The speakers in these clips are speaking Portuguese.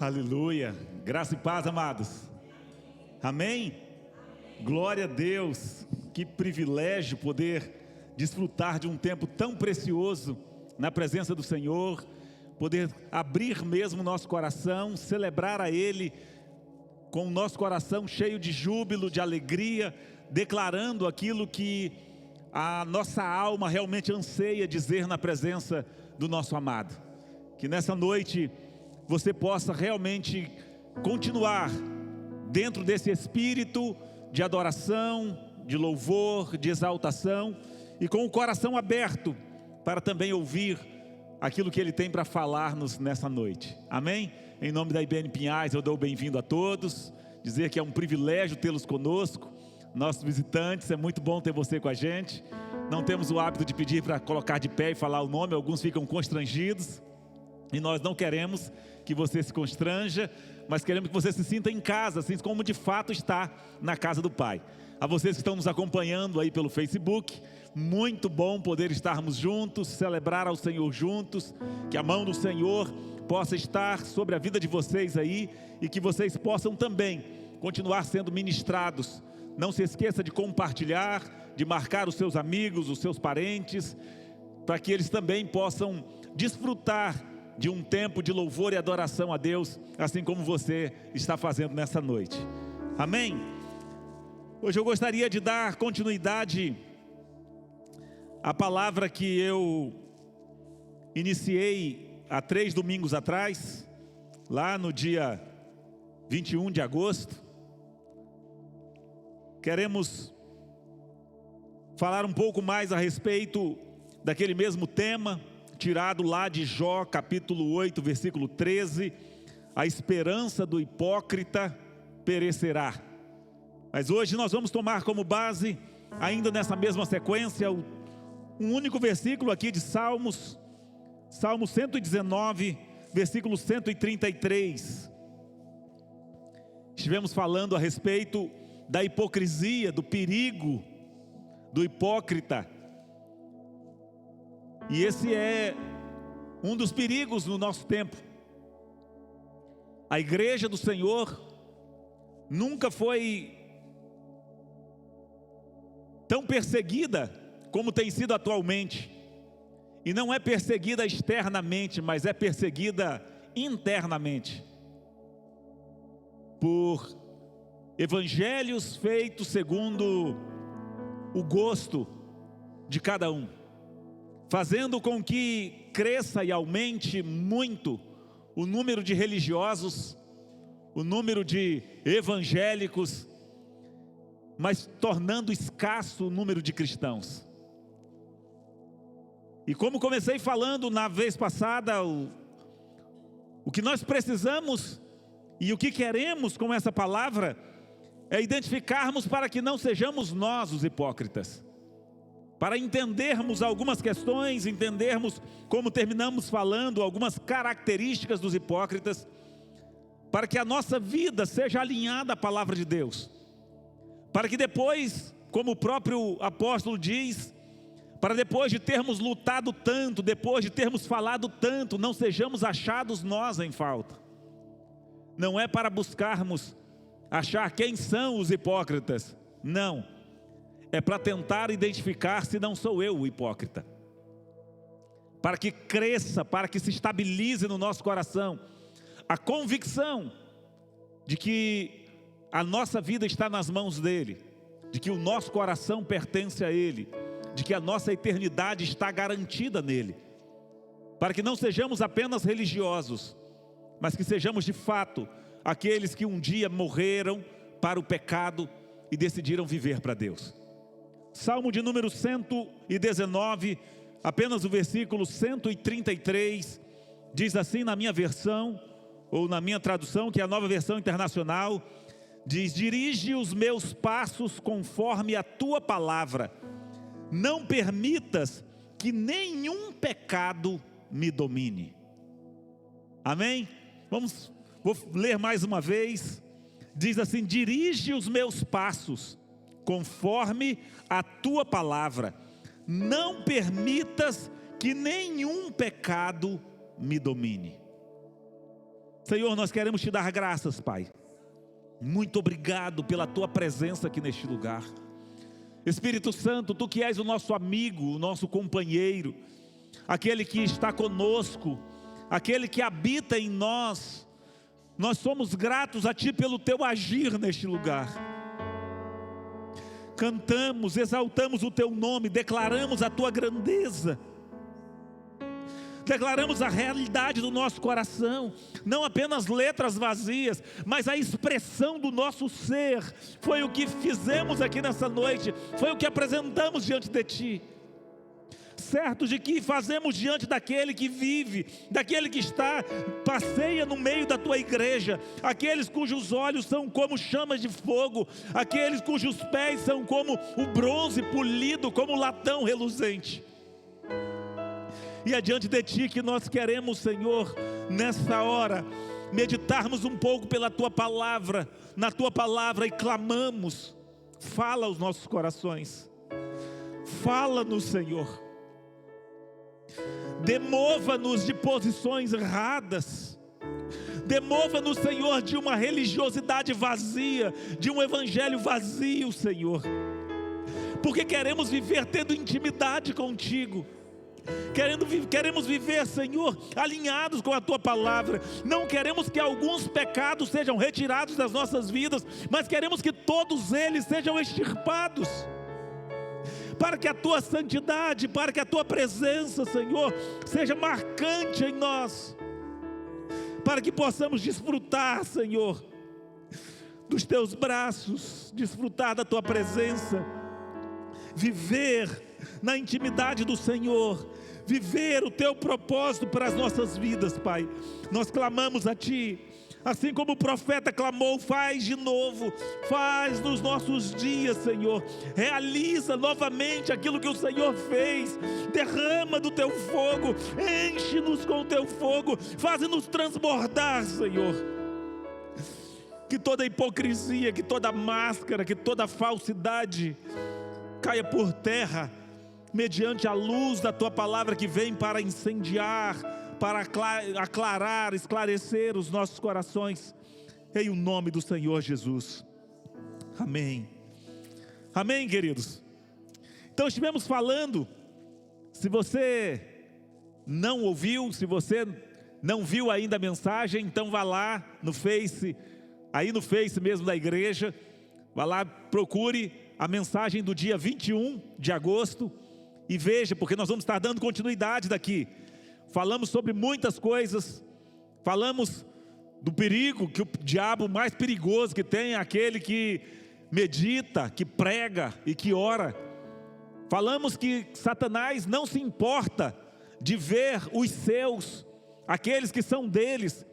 Aleluia, graça e paz, amados. Amém? Glória a Deus, que privilégio poder desfrutar de um tempo tão precioso na presença do Senhor, poder abrir mesmo nosso coração, celebrar a Ele com o nosso coração cheio de júbilo, de alegria, declarando aquilo que a nossa alma realmente anseia dizer na presença do nosso amado. Que nessa noite você possa realmente continuar dentro desse espírito de adoração, de louvor, de exaltação, e com o coração aberto para também ouvir aquilo que Ele tem para falar-nos nessa noite. Amém? Em nome da IBN Pinhais eu dou bem-vindo a todos, dizer que é um privilégio tê-los conosco, nossos visitantes, é muito bom ter você com a gente. Não temos o hábito de pedir para colocar de pé e falar o nome, alguns ficam constrangidos, e nós não queremos que você se constranja, mas queremos que você se sinta em casa, assim como de fato está na casa do Pai. A vocês que estão nos acompanhando aí pelo Facebook, muito bom poder estarmos juntos, celebrar ao Senhor juntos, que a mão do Senhor possa estar sobre a vida de vocês aí, e que vocês possam também continuar sendo ministrados. Não se esqueça de compartilhar, de marcar os seus amigos, os seus parentes, para que eles também possam desfrutar de um tempo de louvor e adoração a Deus, assim como você está fazendo nessa noite. Amém? Hoje eu gostaria de dar continuidade à palavra que eu iniciei há 3 domingos atrás, lá no dia 21 de agosto. Queremos falar um pouco mais a respeito daquele mesmo tema, tirado lá de Jó, capítulo 8, versículo 13, a esperança do hipócrita perecerá. Mas hoje nós vamos tomar como base, ainda nessa mesma sequência, um único versículo aqui de Salmos, Salmo 119, versículo 133. Estivemos falando a respeito da hipocrisia, do perigo do hipócrita. E esse é um dos perigos no nosso tempo. A igreja do Senhor nunca foi tão perseguida como tem sido atualmente. E não é perseguida externamente, mas é perseguida internamente. Por evangelhos feitos segundo o gosto de cada um, fazendo com que cresça e aumente muito o número de religiosos, o número de evangélicos, mas tornando escasso o número de cristãos. E como comecei falando na vez passada, o que nós precisamos e o que queremos com essa palavra é identificarmos para que não sejamos nós os hipócritas, para entendermos algumas questões, entendermos como terminamos falando, algumas características dos hipócritas, para que a nossa vida seja alinhada à palavra de Deus, para que depois, como o próprio apóstolo diz, para depois de termos lutado tanto, depois de termos falado tanto, não sejamos achados nós em falta. Não é para buscarmos achar quem são os hipócritas, não. É para tentar identificar se não sou eu o hipócrita. Para que cresça, para que se estabilize no nosso coração a convicção de que a nossa vida está nas mãos dEle, de que o nosso coração pertence a Ele, de que a nossa eternidade está garantida nele. Para que não sejamos apenas religiosos, mas que sejamos de fato aqueles que um dia morreram para o pecado e decidiram viver para Deus. Salmo de número 119, apenas o versículo 133, diz assim na minha versão, ou na minha tradução, que é a Nova Versão Internacional, diz: dirige os meus passos conforme a tua palavra, não permitas que nenhum pecado me domine. Amém? Vou ler mais uma vez. Diz assim: dirige os meus passos conforme a tua palavra, não permitas que nenhum pecado me domine. Senhor, nós queremos te dar graças, Pai. Muito obrigado pela tua presença aqui neste lugar. Espírito Santo, tu que és o nosso amigo, o nosso companheiro, aquele que está conosco, aquele que habita em nós, nós somos gratos a ti pelo teu agir neste lugar. Cantamos, exaltamos o teu nome, declaramos a tua grandeza, declaramos a realidade do nosso coração, não apenas letras vazias, mas a expressão do nosso ser. Foi o que fizemos aqui nessa noite, foi o que apresentamos diante de ti, certos de que fazemos diante daquele que vive, daquele que passeia no meio da tua igreja, aqueles cujos olhos são como chamas de fogo, aqueles cujos pés são como o bronze polido, como o latão reluzente. E é diante de ti que nós queremos, Senhor, nessa hora, meditarmos um pouco pela tua palavra, na tua palavra, e clamamos: fala aos nossos corações, fala-nos, Senhor, demova-nos de posições erradas, demova-nos, Senhor, de uma religiosidade vazia, de um evangelho vazio, Senhor, porque queremos viver tendo intimidade contigo, queremos viver, Senhor, alinhados com a tua palavra. Não queremos que alguns pecados sejam retirados das nossas vidas, mas queremos que todos eles sejam extirpados, para que a tua santidade, para que a tua presença, Senhor, seja marcante em nós, para que possamos desfrutar, Senhor, dos teus braços, desfrutar da tua presença, viver na intimidade do Senhor, viver o teu propósito para as nossas vidas, Pai. Nós clamamos a ti, assim como o profeta clamou: faz de novo, faz nos nossos dias, Senhor, realiza novamente aquilo que o Senhor fez, derrama do teu fogo, enche-nos com o teu fogo, faz-nos transbordar, Senhor. Que toda hipocrisia, que toda máscara, que toda falsidade caia por terra, mediante a luz da tua palavra que vem para incendiar, para aclarar, esclarecer os nossos corações, em o nome do Senhor Jesus. Amém. Amém, queridos. Então estivemos falando, se você não ouviu, se você não viu ainda a mensagem, então vá lá no Face, aí no Face mesmo da igreja, vá lá, procure a mensagem do dia 21 de agosto, e veja, porque nós vamos estar dando continuidade daqui. Falamos sobre muitas coisas, falamos do perigo, que o diabo mais perigoso que tem é aquele que medita, que prega e que ora. Falamos que Satanás não se importa de ver os seus, aqueles que são deles,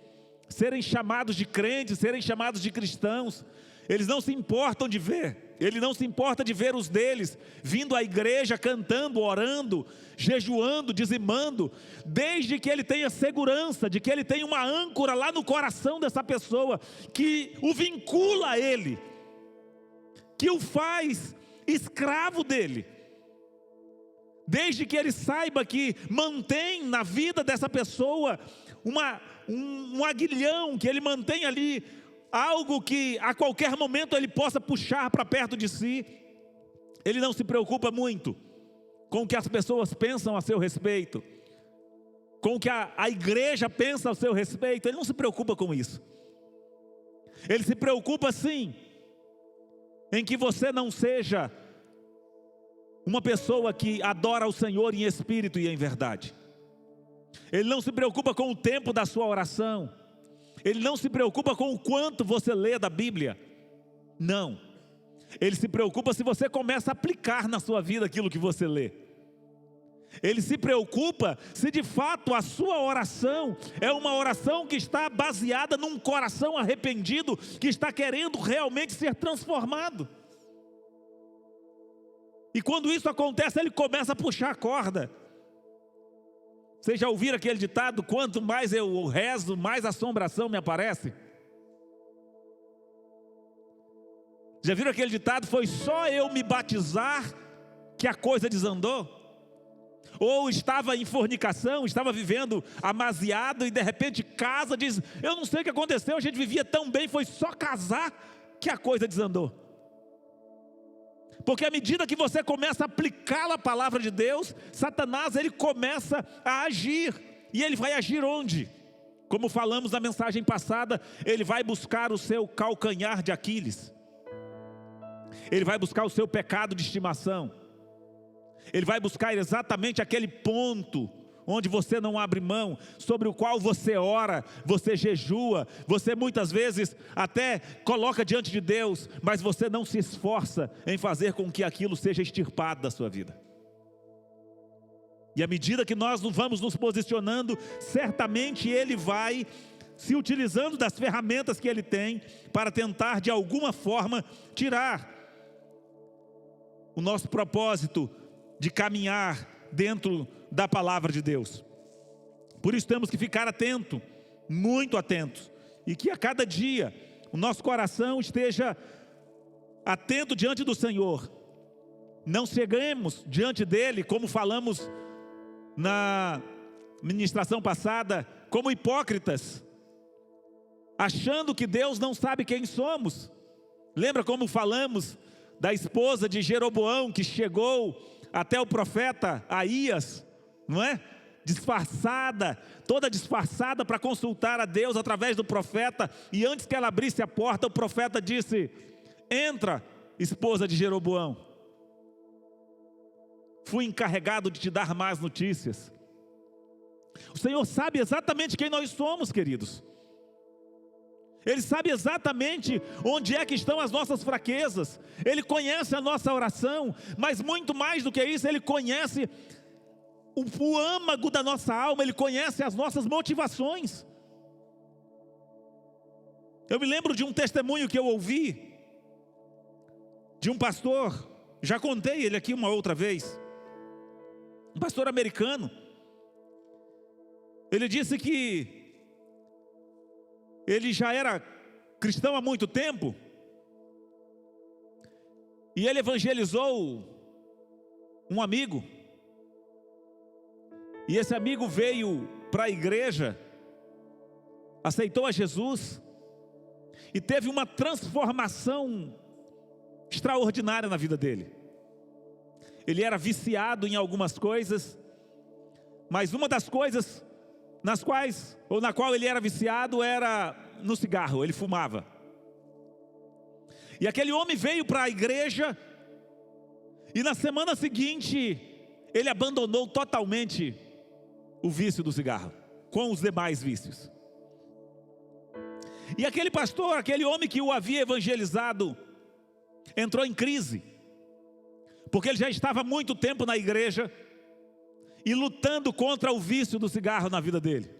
serem chamados de crentes, serem chamados de cristãos. Eles não se importam de ver, ele não se importa de ver os deles vindo à igreja, cantando, orando, jejuando, dizimando, desde que ele tenha segurança de que ele tem uma âncora lá no coração dessa pessoa, que o vincula a ele, que o faz escravo dele, desde que ele saiba que mantém na vida dessa pessoa um aguilhão, que ele mantém ali algo que a qualquer momento ele possa puxar para perto de si. Ele não se preocupa muito com o que as pessoas pensam a seu respeito, com o que a igreja pensa a seu respeito. Ele não se preocupa com isso. Ele se preocupa sim em que você não seja uma pessoa que adora ao Senhor em espírito e em verdade. Ele não se preocupa com o tempo da sua oração. Ele não se preocupa com o quanto você lê da Bíblia. Não. Ele se preocupa se você começa a aplicar na sua vida aquilo que você lê. Ele se preocupa se de fato a sua oração é uma oração que está baseada num coração arrependido, que está querendo realmente ser transformado. E quando isso acontece, ele começa a puxar a corda. Vocês já ouviram aquele ditado: quanto mais eu rezo, mais assombração me aparece? Já viram aquele ditado: foi só eu me batizar que a coisa desandou? ou estava em fornicação, estava vivendo amasiado e de repente casa, diz: eu não sei o que aconteceu, a gente vivia tão bem, foi só casar que a coisa desandou. Porque à medida que você começa a aplicar a palavra de Deus, Satanás ele começa a agir. E ele vai agir onde? Como falamos na mensagem passada, ele vai buscar o seu calcanhar de Aquiles. Ele vai buscar o seu pecado de estimação. Ele vai buscar exatamente aquele ponto onde você não abre mão, sobre o qual você ora, você jejua, você muitas vezes até coloca diante de Deus, mas você não se esforça em fazer com que aquilo seja extirpado da sua vida. E à medida que nós vamos nos posicionando, certamente ele vai se utilizando das ferramentas que ele tem para tentar de alguma forma tirar o nosso propósito de caminhar dentro da palavra de Deus. Por isso temos que ficar atento, muito atentos, e que a cada dia o nosso coração esteja atento diante do Senhor. Não cheguemos diante dele, como falamos na ministração passada, como hipócritas, achando que Deus não sabe quem somos. Lembra como falamos da esposa de Jeroboão, que chegou até o profeta Aías, não é? Toda disfarçada para consultar a Deus através do profeta, e antes que ela abrisse a porta, o profeta disse: entra, esposa de Jeroboão, fui encarregado de te dar más notícias. O Senhor sabe exatamente quem nós somos, queridos. Ele sabe exatamente onde é que estão as nossas fraquezas. Ele conhece a nossa oração, mas muito mais do que isso, Ele conhece o âmago da nossa alma, Ele conhece as nossas motivações. Eu me lembro de um testemunho que eu ouvi, de um pastor, já contei ele aqui uma outra vez, um pastor americano. Ele disse que ele já era cristão há muito tempo, e ele evangelizou um amigo, e esse amigo veio para a igreja, aceitou a Jesus, e teve uma transformação extraordinária na vida dele. Ele era viciado em algumas coisas, mas uma das coisas na qual ele era viciado era no cigarro, ele fumava. E aquele homem veio para a igreja, e na semana seguinte, ele abandonou totalmente o vício do cigarro, com os demais vícios. E aquele pastor, aquele homem que o havia evangelizado, entrou em crise, porque ele já estava há muito tempo na igreja, e lutando contra o vício do cigarro na vida dele,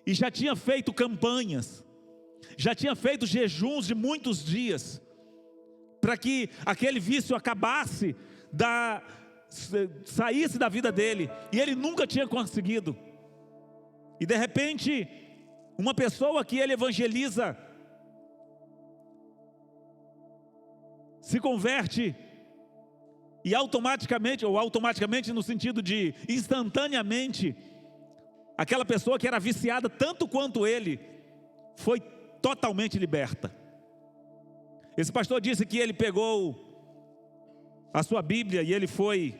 e já tinha feito campanhas, já tinha feito jejuns de muitos dias, para que aquele vício acabasse, saísse da vida dele, e ele nunca tinha conseguido. E de repente, uma pessoa que ele evangeliza, se converte, e automaticamente no sentido de instantaneamente, aquela pessoa que era viciada tanto quanto ele, foi totalmente liberta. Esse pastor disse que ele pegou a sua Bíblia e ele foi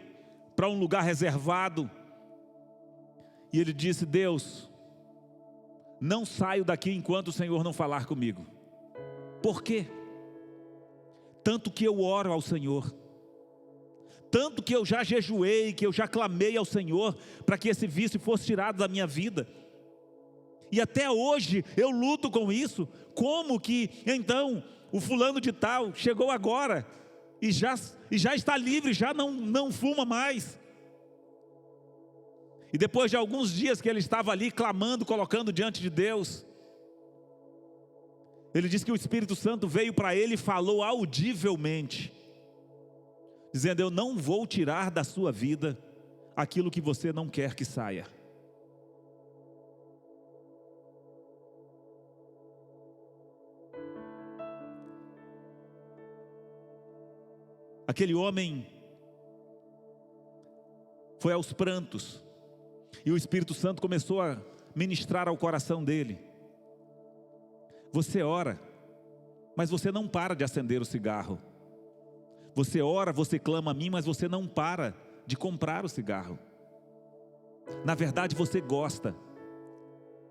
para um lugar reservado, e ele disse: Deus, não saio daqui enquanto o Senhor não falar comigo. Por quê? Tanto que eu oro ao Senhor, tanto que eu já jejuei, que eu já clamei ao Senhor para que esse vício fosse tirado da minha vida, e até hoje eu luto com isso. Como que então o fulano de tal chegou agora e já está livre, já não fuma mais? E depois de alguns dias que ele estava ali clamando, colocando diante de Deus, ele disse que o Espírito Santo veio para ele e falou audivelmente, dizendo: eu não vou tirar da sua vida aquilo que você não quer que saia. Aquele homem foi aos prantos, e o Espírito Santo começou a ministrar ao coração dele. Você ora, mas você não para de acender o cigarro. Você ora, você clama a mim, mas você não para de comprar o cigarro. Na verdade você gosta,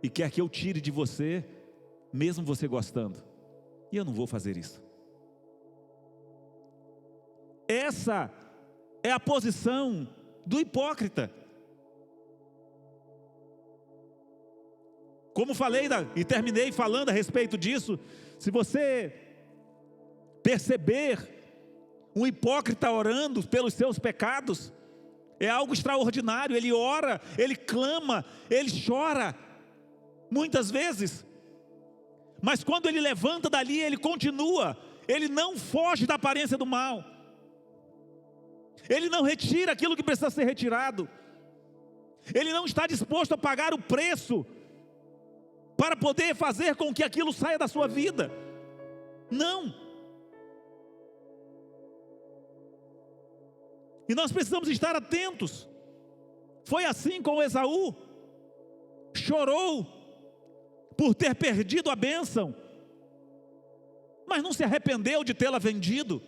e quer que eu tire de você, mesmo você gostando. E eu não vou fazer isso. Essa é a posição do hipócrita. Como falei e terminei falando a respeito disso, se você perceber um hipócrita orando pelos seus pecados, é algo extraordinário. Ele ora, ele clama, ele chora, muitas vezes. Mas quando ele levanta dali, ele continua, ele não foge da aparência do mal. Ele não retira aquilo que precisa ser retirado. Ele não está disposto a pagar o preço para poder fazer com que aquilo saia da sua vida. Não. E nós precisamos estar atentos. Foi assim com Esaú. Chorou por ter perdido a bênção, mas não se arrependeu de tê-la vendido.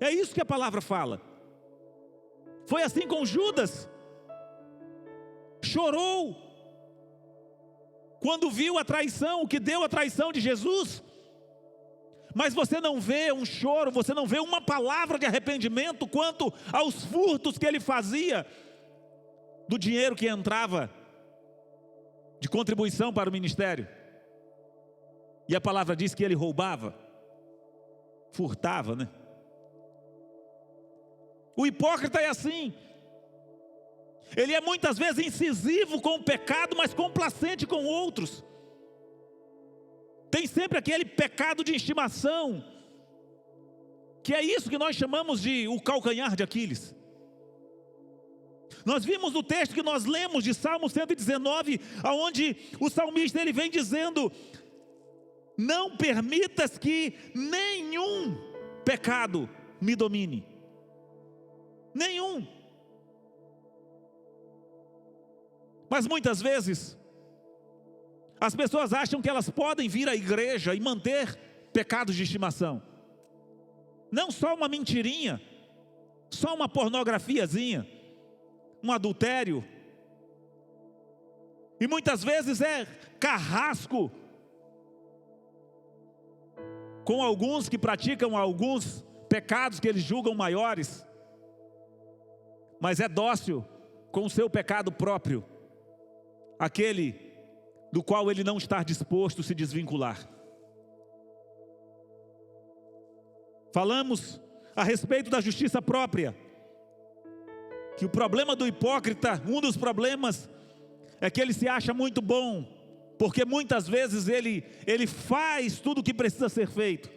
É isso que a palavra fala. Foi assim com Judas. Chorou quando viu a traição, o que deu a traição de Jesus. Mas você não vê um choro, você não vê uma palavra de arrependimento quanto aos furtos que ele fazia do dinheiro que entrava de contribuição para o ministério. E a palavra diz que ele roubava, furtava, né? O hipócrita é assim. Ele é muitas vezes incisivo com o pecado, mas complacente com outros. Tem sempre aquele pecado de estimação, que é isso que nós chamamos de o calcanhar de Aquiles. Nós vimos no texto que nós lemos de Salmo 119, aonde o salmista ele vem dizendo: não permitas que nenhum pecado me domine. Nenhum. Mas muitas vezes as pessoas acham que elas podem vir à igreja e manter pecados de estimação. Não só uma mentirinha, só uma pornografiazinha, um adultério. E muitas vezes é carrasco com alguns que praticam alguns pecados que eles julgam maiores, mas é dócil com o seu pecado próprio, aquele do qual ele não está disposto a se desvincular. Falamos a respeito da justiça própria, que o problema do hipócrita, um dos problemas, é que ele se acha muito bom, porque muitas vezes ele faz tudo o que precisa ser feito,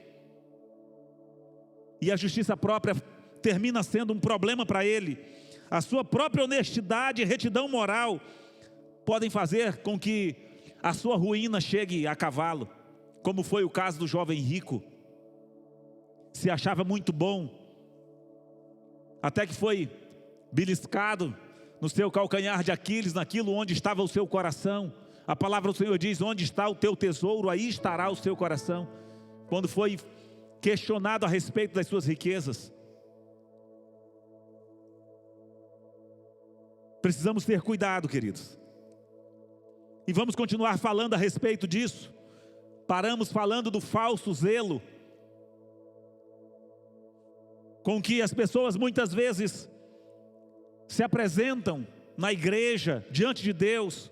e a justiça própria termina sendo um problema para ele. A sua própria honestidade e retidão moral podem fazer com que a sua ruína chegue a cavalo, como foi o caso do jovem rico. Se achava muito bom, até que foi beliscado no seu calcanhar de Aquiles, naquilo onde estava o seu coração. A palavra do Senhor diz: onde está o teu tesouro, aí estará o seu coração. Quando foi questionado a respeito das suas riquezas. Precisamos ter cuidado, queridos. E vamos continuar falando a respeito disso. Paramos falando do falso zelo, com que as pessoas muitas vezes se apresentam na igreja, diante de Deus.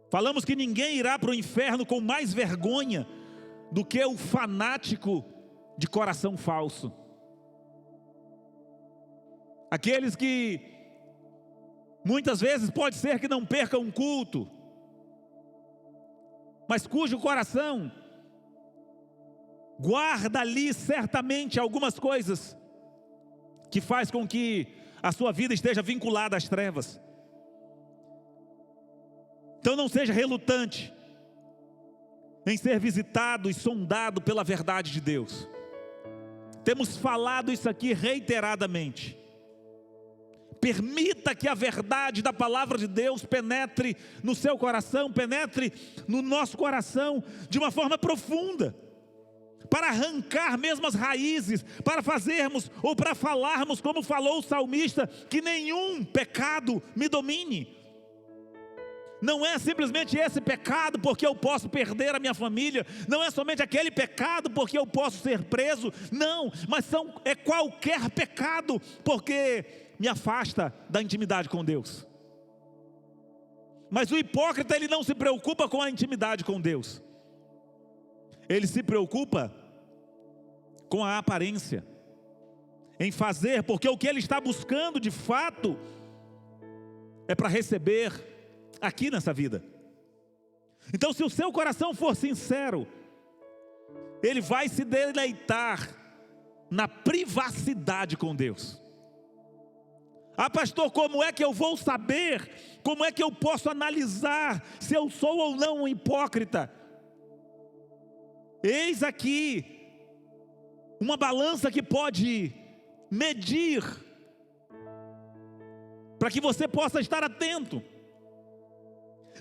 Falamos que ninguém irá para o inferno com mais vergonha do que o fanático de coração falso. Aqueles que muitas vezes pode ser que não percam um culto, mas cujo coração guarda ali certamente algumas coisas que faz com que a sua vida esteja vinculada às trevas. Então não seja relutante em ser visitado e sondado pela verdade de Deus. Temos falado isso aqui reiteradamente. Permita que a verdade da palavra de Deus penetre no seu coração, penetre no nosso coração de uma forma profunda, para arrancar mesmo as raízes, para fazermos ou para falarmos, como falou o salmista, que nenhum pecado me domine. Não é simplesmente esse pecado porque eu posso perder a minha família, não é somente aquele pecado porque eu posso ser preso, não, mas é qualquer pecado porque me afasta da intimidade com Deus. Mas o hipócrita, ele não se preocupa com a intimidade com Deus, ele se preocupa com a aparência, em fazer, porque o que ele está buscando de fato é para receber aqui nessa vida. Então, se o seu coração for sincero, ele vai se deleitar na privacidade com Deus. Ah, pastor, como é que eu vou saber? Como é que eu posso analisar se eu sou ou não um hipócrita? Eis aqui uma balança que pode medir, para que você possa estar atento.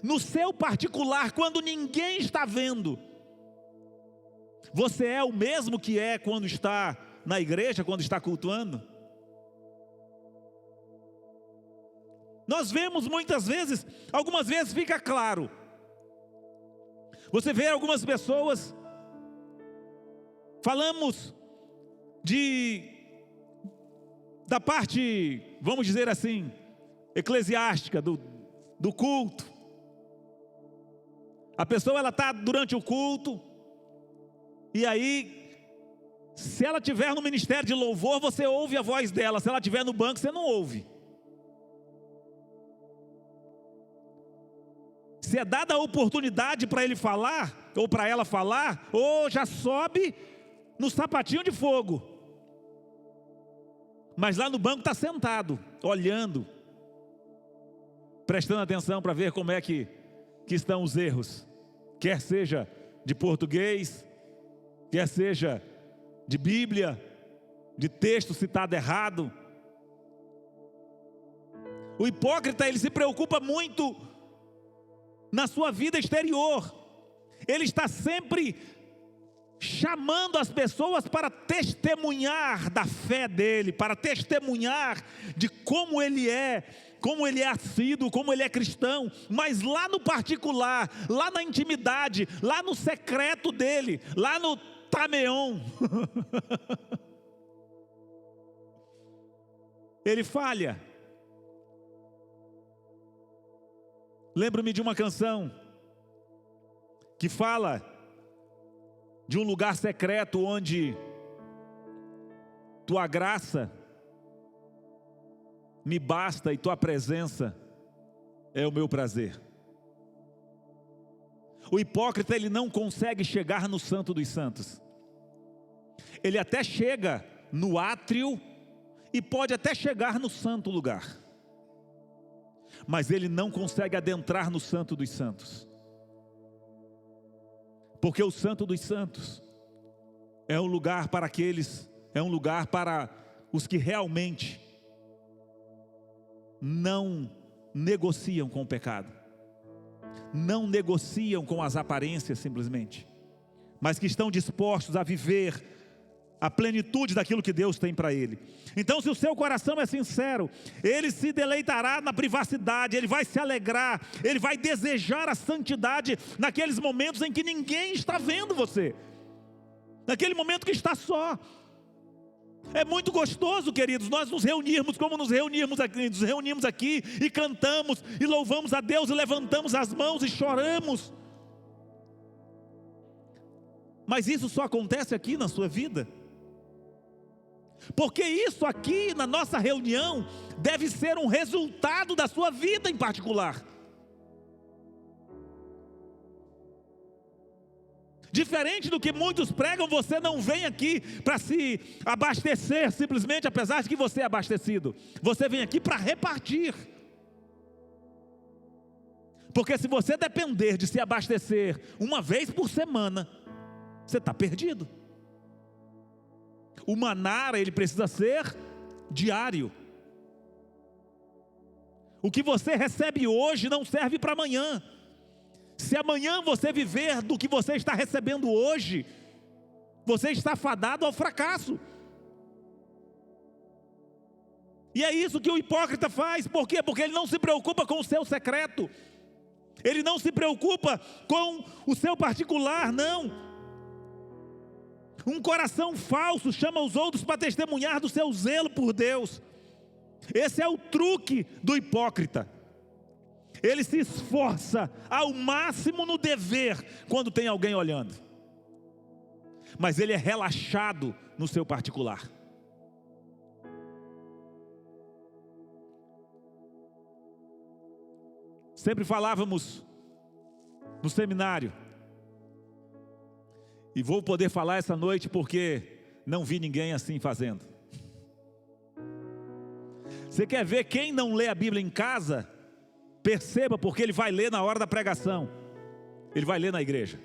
No seu particular, quando ninguém está vendo, você é o mesmo que é quando está na igreja, quando está cultuando? Nós vemos muitas vezes, algumas vezes fica claro. Você vê algumas pessoas, falamos da parte, vamos dizer assim, eclesiástica, do culto. A pessoa, ela está durante o culto, e aí, se ela estiver no ministério de louvor, você ouve a voz dela. Se ela estiver no banco, você não ouve. Se é dada a oportunidade para ele falar, ou para ela falar, ou já sobe no sapatinho de fogo. Mas lá no banco está sentado, olhando, prestando atenção para ver como é que estão os erros. Quer seja de português, quer seja de Bíblia, de texto citado errado. O hipócrita, ele se preocupa muito na sua vida exterior. Ele está sempre chamando as pessoas para testemunhar da fé dele, para testemunhar de como ele é assíduo, como ele é cristão. Mas lá no particular, lá na intimidade, lá no secreto dele, lá no tameon, ele falha. Lembro-me de uma canção que fala de um lugar secreto onde tua graça me basta e tua presença é o meu prazer. O hipócrita, ele não consegue chegar no Santo dos Santos. Ele até chega no átrio e pode até chegar no santo lugar, mas ele não consegue adentrar no Santo dos Santos. Porque o Santo dos Santos é um lugar para os que realmente não negociam com o pecado, não negociam com as aparências simplesmente, mas que estão dispostos a viver a plenitude daquilo que Deus tem para ele. Então, se o seu coração é sincero, ele se deleitará na privacidade, ele vai se alegrar, ele vai desejar a santidade naqueles momentos em que ninguém está vendo você, naquele momento que está só. É muito gostoso, queridos, nós nos reunirmos como nos reunimos aqui e cantamos e louvamos a Deus e levantamos as mãos e choramos. Mas isso só acontece aqui na sua vida? Porque isso aqui na nossa reunião deve ser um resultado da sua vida em particular. Diferente do que muitos pregam, você não vem aqui para se abastecer simplesmente, apesar de que você é abastecido. Você vem aqui para repartir. Porque se você depender de se abastecer uma vez por semana, você está perdido. O maná, ele precisa ser diário. O que você recebe hoje não serve para amanhã. Se amanhã você viver do que você está recebendo hoje, você está fadado ao fracasso. E é isso que o hipócrita faz. Por quê? Porque ele não se preocupa com o seu secreto. Ele não se preocupa com o seu particular, não. Um coração falso chama os outros para testemunhar do seu zelo por Deus. Esse é o truque do hipócrita. Ele se esforça ao máximo no dever quando tem alguém olhando, mas ele é relaxado no seu particular. Sempre falávamos no seminário, e vou poder falar essa noite porque não vi ninguém assim fazendo. Você quer ver quem não lê a Bíblia em casa? Perceba, porque ele vai ler na hora da pregação, ele vai ler na igreja.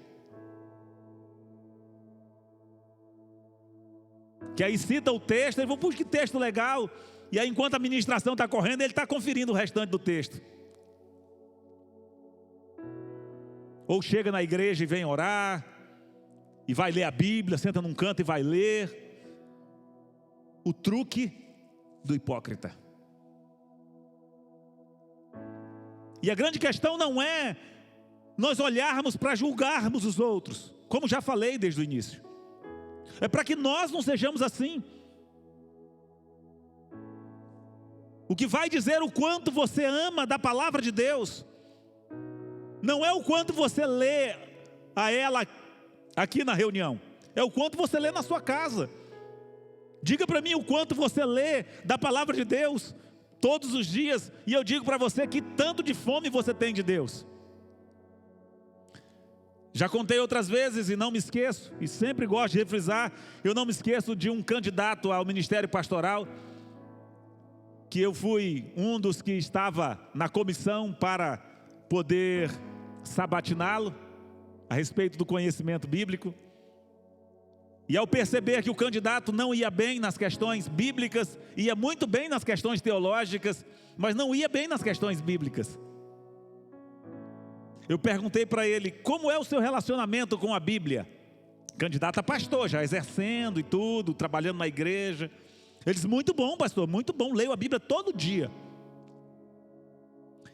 Que aí cita o texto, ele fala, puxa, que texto legal. E aí enquanto a ministração está correndo, ele está conferindo o restante do texto. Ou chega na igreja e vem orar, e vai ler a Bíblia, senta num canto e vai ler. O truque do hipócrita. E a grande questão não é nós olharmos para julgarmos os outros, como já falei desde o início. É para que nós não sejamos assim. O que vai dizer o quanto você ama da palavra de Deus, não é o quanto você lê a ela aqui na reunião, é o quanto você lê na sua casa. Diga para mim o quanto você lê da palavra de Deus todos os dias, e eu digo para você que tanto de fome você tem de Deus. Já contei outras vezes e não me esqueço, e sempre gosto de refrisar, eu não me esqueço de um candidato ao ministério pastoral, que eu fui um dos que estava na comissão para poder sabatiná-lo, a respeito do conhecimento bíblico. E ao perceber que o candidato não ia bem nas questões bíblicas, ia muito bem nas questões teológicas, mas não ia bem nas questões bíblicas, eu perguntei para ele, como é o seu relacionamento com a Bíblia? Candidato a pastor, já exercendo e tudo, trabalhando na igreja. Ele disse, muito bom, pastor, muito bom, leio a Bíblia todo dia.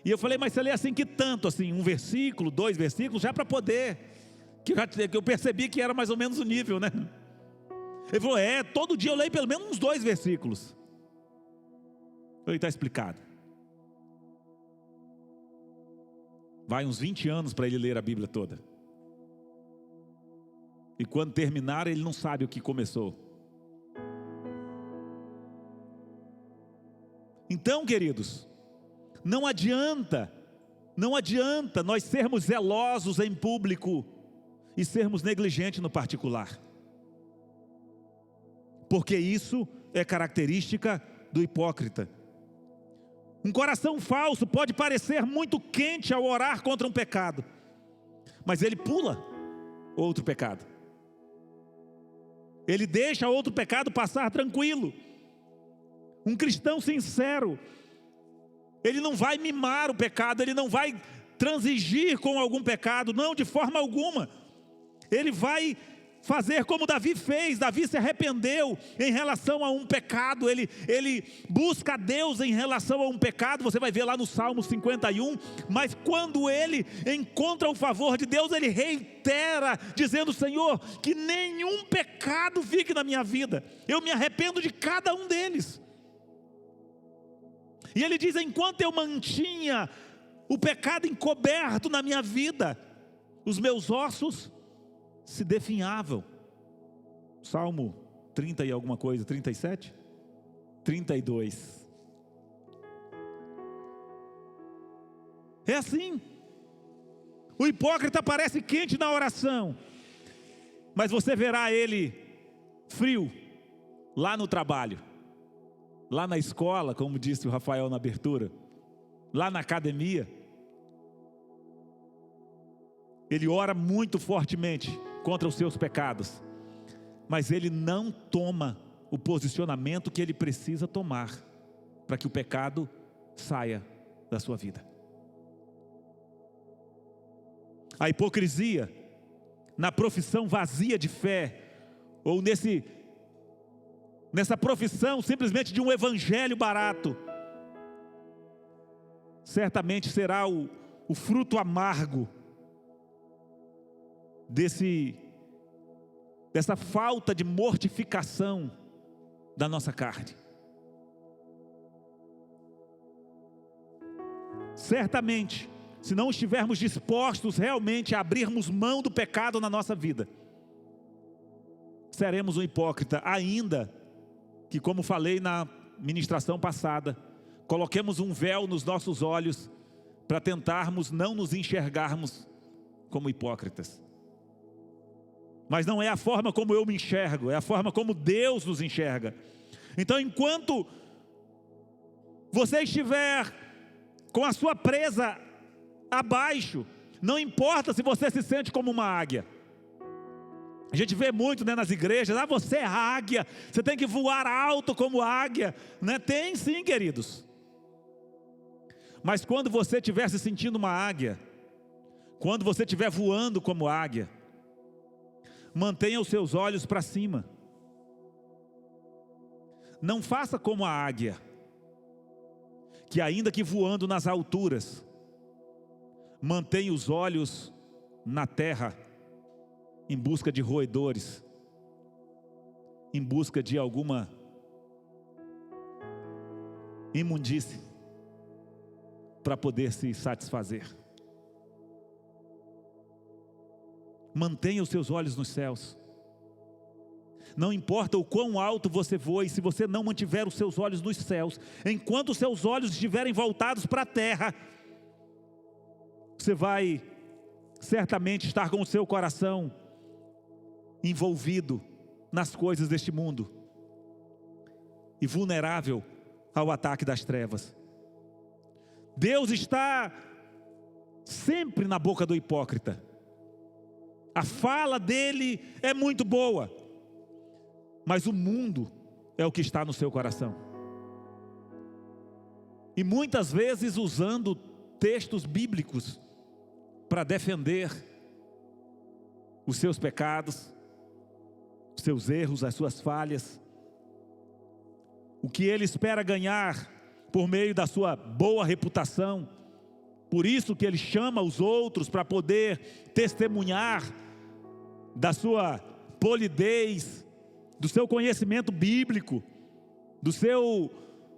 E eu falei, mas você lê assim que tanto, assim, um versículo, 2 versículos, já para poder, que eu percebi que era mais ou menos o nível, né? Ele falou, todo dia eu leio pelo menos uns 2 versículos. Eu falei, está explicado. Vai uns 20 anos para ele ler a Bíblia toda. E quando terminar, ele não sabe o que começou. Então, queridos, não adianta nós sermos zelosos em público e sermos negligentes no particular. Porque isso é característica do hipócrita. Um coração falso pode parecer muito quente ao orar contra um pecado, mas ele pula outro pecado. Ele deixa outro pecado passar tranquilo. Um cristão sincero, ele não vai mimar o pecado, ele não vai transigir com algum pecado, não, de forma alguma. Ele vai fazer como Davi fez. Davi se arrependeu em relação a um pecado, ele busca a Deus em relação a um pecado, você vai ver lá no Salmo 51, mas quando ele encontra o favor de Deus, ele reitera, dizendo, Senhor, que nenhum pecado fique na minha vida, eu me arrependo de cada um deles. E ele diz, enquanto eu mantinha o pecado encoberto na minha vida, os meus ossos se definhavam. Salmo 30 e alguma coisa, 37? 32. É assim. O hipócrita parece quente na oração, mas você verá ele frio lá no trabalho, lá na escola, como disse o Rafael na abertura, lá na academia. Ele ora muito fortemente contra os seus pecados, mas ele não toma o posicionamento que ele precisa tomar para que o pecado saia da sua vida. A hipocrisia na profissão vazia de fé, ou nessa profissão simplesmente de um evangelho barato, certamente será o fruto amargo dessa falta de mortificação da nossa carne. Certamente, se não estivermos dispostos realmente a abrirmos mão do pecado na nossa vida, seremos um hipócrita, ainda que, como falei na ministração passada, coloquemos um véu nos nossos olhos para tentarmos não nos enxergarmos como hipócritas. Mas não é a forma como eu me enxergo, é a forma como Deus nos enxerga. Então, enquanto você estiver com a sua presa abaixo, não importa se você se sente como uma águia. A gente vê muito, né, nas igrejas: você é águia, você tem que voar alto como águia, né? Tem sim, queridos. Mas quando você estiver se sentindo uma águia, quando você estiver voando como águia, mantenha os seus olhos para cima. Não faça como a águia, que ainda que voando nas alturas, mantém os olhos na terra, em busca de roedores, em busca de alguma imundície, para poder se satisfazer. Mantenha os seus olhos nos céus. Não importa o quão alto você voe, se você não mantiver os seus olhos nos céus, enquanto os seus olhos estiverem voltados para a terra, você vai certamente estar com o seu coração envolvido nas coisas deste mundo e vulnerável ao ataque das trevas. Deus está sempre na boca do hipócrita. A fala dele é muito boa, mas o mundo é o que está no seu coração. E muitas vezes usando textos bíblicos para defender os seus pecados, os seus erros, as suas falhas, o que ele espera ganhar por meio da sua boa reputação. Por isso que ele chama os outros para poder testemunhar da sua polidez, do seu conhecimento bíblico, do seu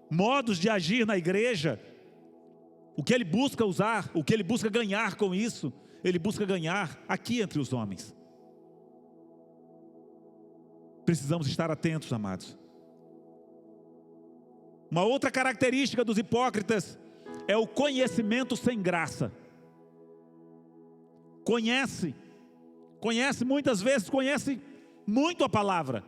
modos de agir na igreja. O que ele busca usar, o que ele busca ganhar com isso, ele busca ganhar aqui entre os homens. Precisamos estar atentos, amados. Uma outra característica dos hipócritas é o conhecimento sem graça. Conhece muitas vezes, conhece muito a palavra,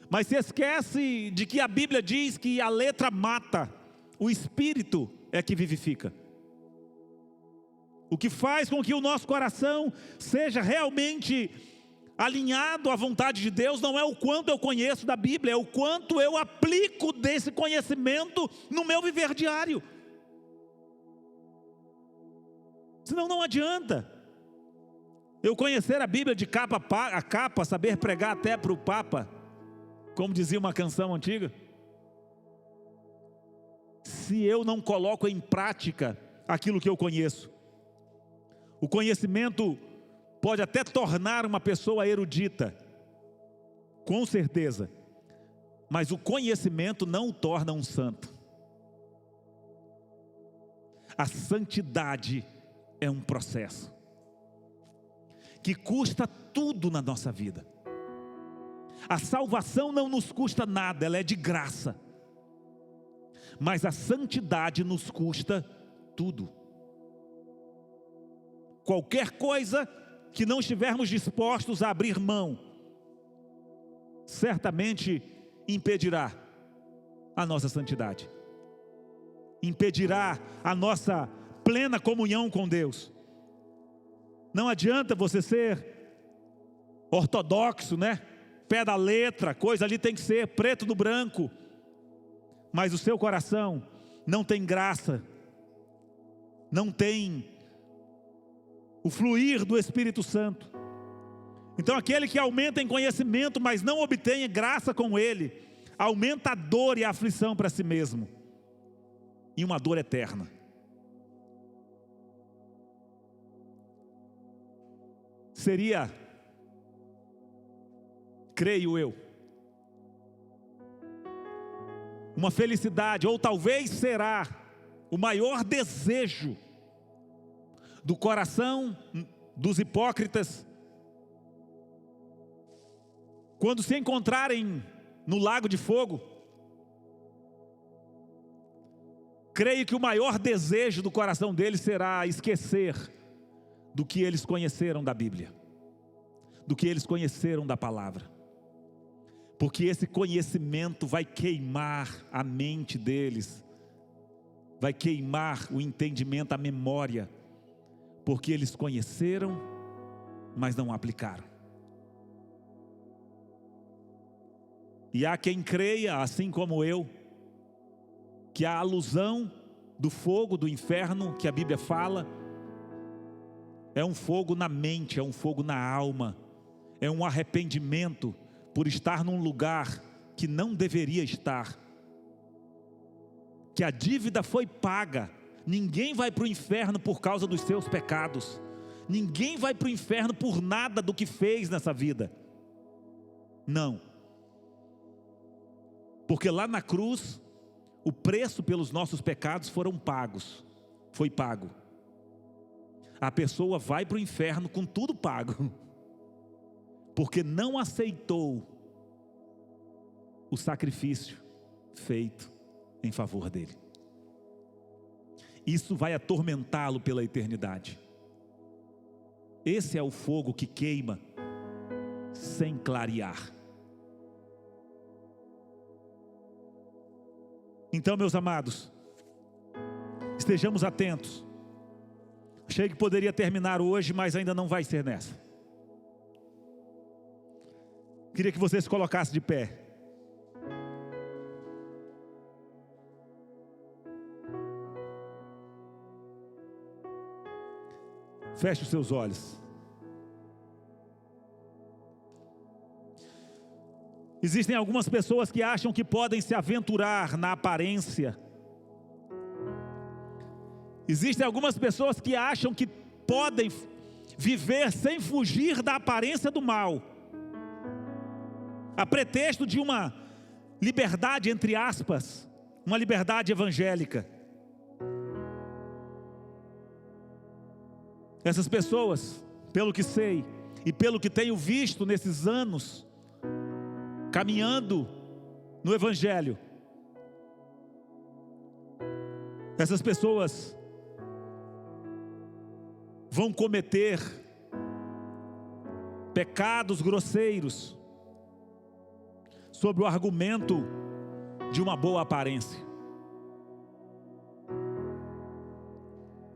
mas se esquece de que a Bíblia diz que a letra mata, o Espírito é que vivifica. O que faz com que o nosso coração seja realmente alinhado à vontade de Deus não é o quanto eu conheço da Bíblia, é o quanto eu aplico desse conhecimento no meu viver diário. Senão não adianta eu conhecer a Bíblia de capa a capa, saber pregar até para o Papa, como dizia uma canção antiga, se eu não coloco em prática aquilo que eu conheço. O conhecimento pode até tornar uma pessoa erudita, com certeza, mas o conhecimento não o torna um santo. A santidade é um processo que custa tudo na nossa vida. A salvação não nos custa nada, ela é de graça, mas a santidade nos custa tudo. Qualquer coisa que não estivermos dispostos a abrir mão, certamente impedirá a nossa santidade, impedirá a nossa plena comunhão com Deus. Não adianta você ser ortodoxo, né? Pé da letra, coisa ali tem que ser preto no branco, mas o seu coração não tem graça não tem o fluir do Espírito Santo. Então aquele que aumenta em conhecimento, mas não obtém graça com ele, aumenta a dor e a aflição para si mesmo, e uma dor eterna. Seria, creio eu, uma felicidade, ou talvez será o maior desejo do coração dos hipócritas, quando se encontrarem no lago de fogo. Creio que o maior desejo do coração deles será esquecer do que eles conheceram da Bíblia, do que eles conheceram da palavra, porque esse conhecimento vai queimar a mente deles, vai queimar o entendimento, a memória, porque eles conheceram, mas não aplicaram. E há quem creia, assim como eu, que a alusão do fogo do inferno que a Bíblia fala é um fogo na mente, é um fogo na alma, é um arrependimento por estar num lugar que não deveria estar, que a dívida foi paga. Ninguém vai para o inferno por causa dos seus pecados, ninguém vai para o inferno por nada do que fez nessa vida, não, porque lá na cruz o preço pelos nossos pecados foi pago. A pessoa vai para o inferno com tudo pago, porque não aceitou o sacrifício feito em favor dele. Isso vai atormentá-lo pela eternidade. Esse é o fogo que queima sem clarear. Então, meus amados, estejamos atentos. Achei que poderia terminar hoje, mas ainda não vai ser nessa. Queria que você se colocasse de pé. Feche os seus olhos. Existem algumas pessoas que acham que podem se aventurar na aparência. Existem algumas pessoas que acham que podem viver sem fugir da aparência do mal, a pretexto de uma liberdade, entre aspas, uma liberdade evangélica. Essas pessoas, pelo que sei e pelo que tenho visto nesses anos caminhando no Evangelho, essas pessoas vão cometer pecados grosseiros sob o argumento de uma boa aparência.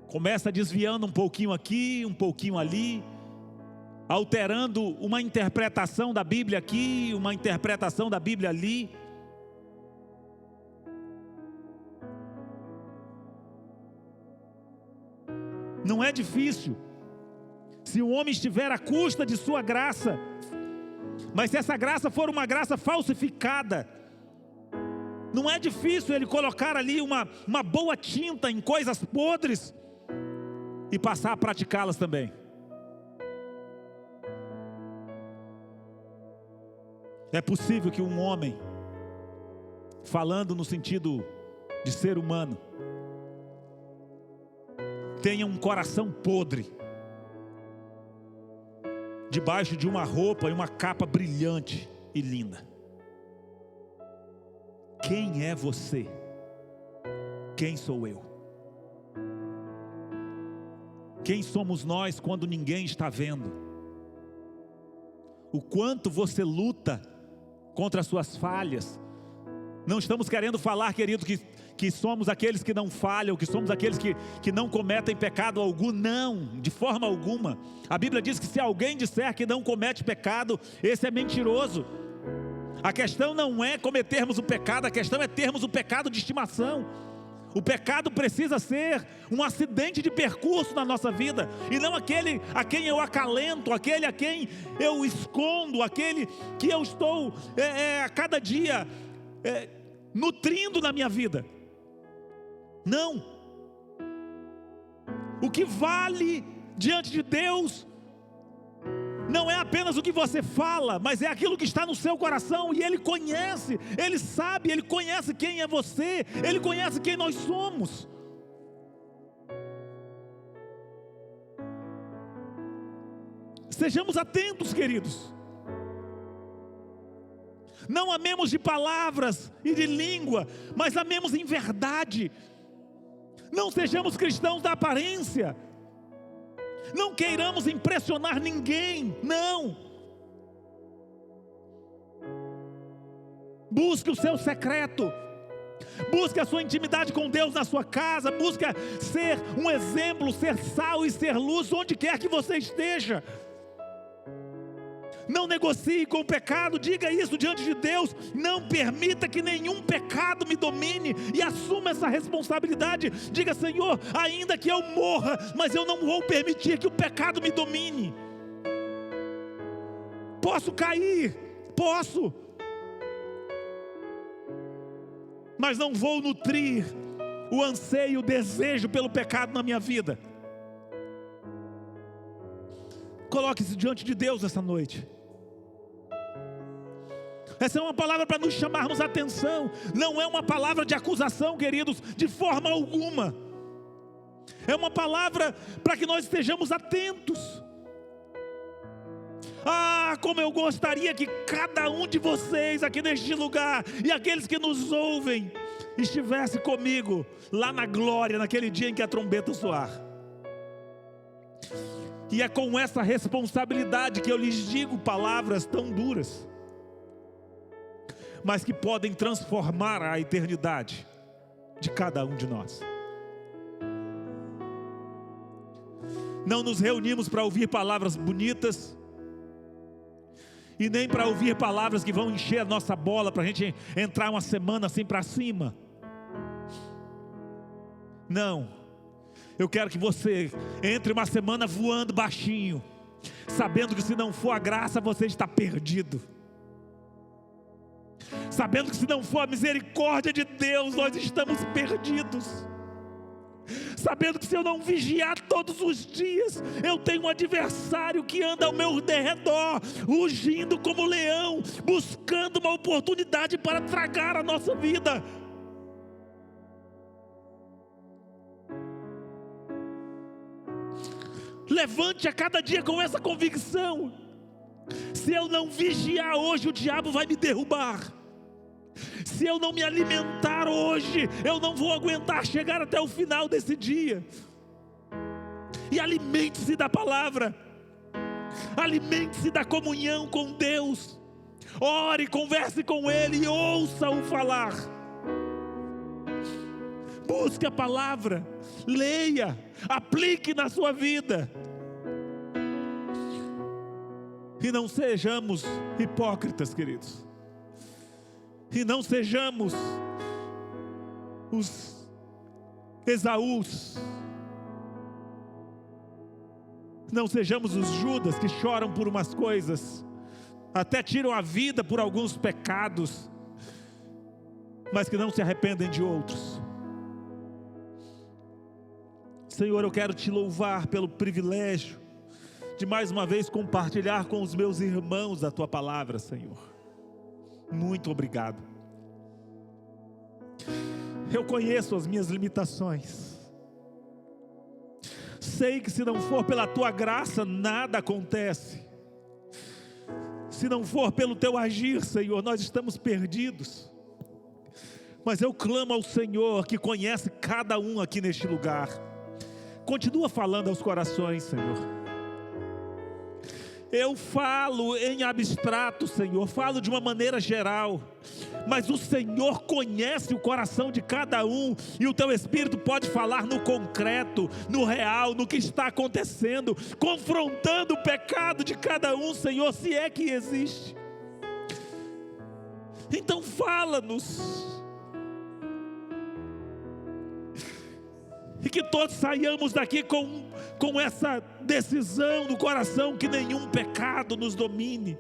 Começa desviando um pouquinho aqui, um pouquinho ali, alterando uma interpretação da Bíblia aqui, uma interpretação da Bíblia ali. Não é difícil, se o homem estiver à custa de sua graça, mas se essa graça for uma graça falsificada, não é difícil ele colocar ali uma boa tinta em coisas podres e passar a praticá-las também. É possível que um homem, falando no sentido de ser humano, tenha um coração podre, debaixo de uma roupa e uma capa brilhante e linda. Quem é você? Quem sou eu? Quem somos nós quando ninguém está vendo? O quanto você luta contra as suas falhas. Não estamos querendo falar, querido, que somos aqueles que não falham, que somos aqueles que não cometem pecado algum. Não, de forma alguma. A Bíblia diz que se alguém disser que não comete pecado, esse é mentiroso. A questão não é cometermos o pecado, a questão é termos o pecado de estimação. O pecado precisa ser um acidente de percurso na nossa vida, e não aquele a quem eu acalento, aquele a quem eu escondo, aquele que eu estou a cada dia nutrindo na minha vida. Não. O que vale diante de Deus não é apenas o que você fala, mas é aquilo que está no seu coração. E Ele conhece, Ele sabe, Ele conhece quem é você, Ele conhece quem nós somos. Sejamos atentos, queridos. Não amemos de palavras e de língua, mas amemos em verdade. Não sejamos cristãos da aparência. Não queiramos impressionar ninguém, não. Busque o seu secreto. Busque a sua intimidade com Deus na sua casa. Busque ser um exemplo, ser sal e ser luz onde quer que você esteja. Não negocie com o pecado, diga isso diante de Deus. Não permita que nenhum pecado me domine, e assuma essa responsabilidade. Diga: Senhor, ainda que eu morra, mas eu não vou permitir que o pecado me domine. Posso cair, posso, mas não vou nutrir o anseio, o desejo pelo pecado na minha vida. Coloque-se diante de Deus essa noite. Essa é uma palavra para nos chamarmos a atenção. Não é uma palavra de acusação, queridos, de forma alguma. É uma palavra para que nós estejamos atentos. Ah, como eu gostaria que cada um de vocês aqui neste lugar, e aqueles que nos ouvem, estivesse comigo lá na glória, naquele dia em que a trombeta soar. E é com essa responsabilidade que eu lhes digo palavras tão duras, mas que podem transformar a eternidade de cada um de nós. Não nos reunimos para ouvir palavras bonitas, e nem para ouvir palavras que vão encher a nossa bola, para a gente entrar uma semana assim para cima. Não, eu quero que você entre uma semana voando baixinho, sabendo que se não for a graça, você está perdido. Sabendo que se não for a misericórdia de Deus, nós estamos perdidos. Sabendo que se eu não vigiar todos os dias, eu tenho um adversário que anda ao meu derredor, rugindo como leão, buscando uma oportunidade para tragar a nossa vida. Levante a cada dia com essa convicção: se eu não vigiar hoje, o diabo vai me derrubar. Se eu não me alimentar hoje, eu não vou aguentar chegar até o final desse dia. E alimente-se da palavra, alimente-se da comunhão com Deus. Ore, converse com Ele e ouça-o falar. Busque a palavra, leia, aplique na sua vida. E não sejamos hipócritas, queridos. E não sejamos os Esaús. Não sejamos os Judas que choram por umas coisas, até tiram a vida por alguns pecados, mas que não se arrependem de outros. Senhor, eu quero te louvar pelo privilégio de mais uma vez compartilhar com os meus irmãos a tua palavra, Senhor. Muito obrigado. Eu conheço as minhas limitações. Sei que se não for pela tua graça, nada acontece. Se não for pelo teu agir, Senhor, nós estamos perdidos. Mas eu clamo ao Senhor, que conhece cada um aqui neste lugar. Continua falando aos corações, Senhor. Eu falo em abstrato, Senhor, falo de uma maneira geral, mas o Senhor conhece o coração de cada um, e o teu Espírito pode falar no concreto, no real, no que está acontecendo, confrontando o pecado de cada um, Senhor, se é que existe. Então fala-nos, E que todos saiamos daqui com essa decisão no coração, que nenhum pecado nos domine.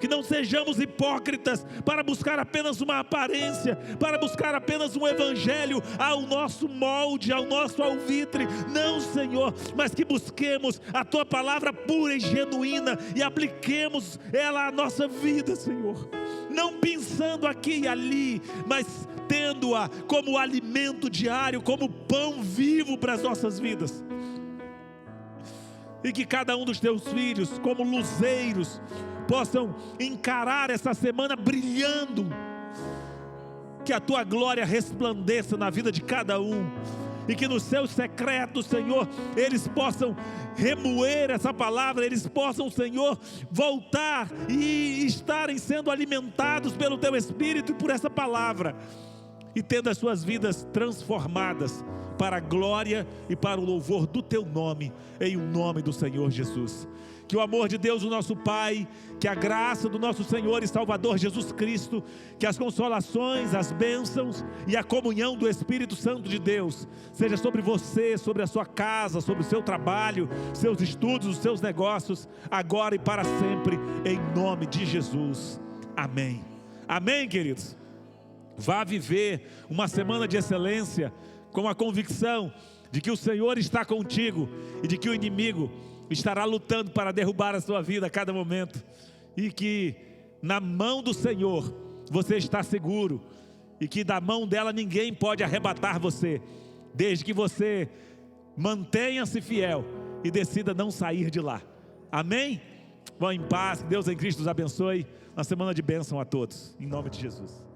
Que não sejamos hipócritas para buscar apenas uma aparência, para buscar apenas um evangelho ao nosso molde, ao nosso alvitre. Não, Senhor, mas que busquemos a Tua palavra pura e genuína e apliquemos ela à nossa vida, Senhor. Não pensando aqui e ali, mas tendo-a como alimento diário, como pão vivo para as nossas vidas. E que cada um dos Teus filhos, como luzeiros, possam encarar essa semana brilhando, que a Tua glória resplandeça na vida de cada um, e que nos seus secretos, Senhor, eles possam remoer essa palavra, eles possam, Senhor, voltar e estarem sendo alimentados pelo Teu Espírito e por essa palavra, e tendo as suas vidas transformadas para a glória e para o louvor do Teu nome, em o nome do Senhor Jesus. Que o amor de Deus, o nosso Pai, que a graça do nosso Senhor e Salvador Jesus Cristo, que as consolações, as bênçãos e a comunhão do Espírito Santo de Deus seja sobre você, sobre a sua casa, sobre o seu trabalho, seus estudos, os seus negócios, agora e para sempre, em nome de Jesus. Amém. Amém, queridos? Vá viver uma semana de excelência com a convicção de que o Senhor está contigo e de que o inimigo estará lutando para derrubar a sua vida a cada momento, e que na mão do Senhor você está seguro, e que da mão dela ninguém pode arrebatar você, desde que você mantenha-se fiel e decida não sair de lá. Amém? Vão em paz, que Deus em Cristo os abençoe. Uma semana de bênção a todos, em nome de Jesus.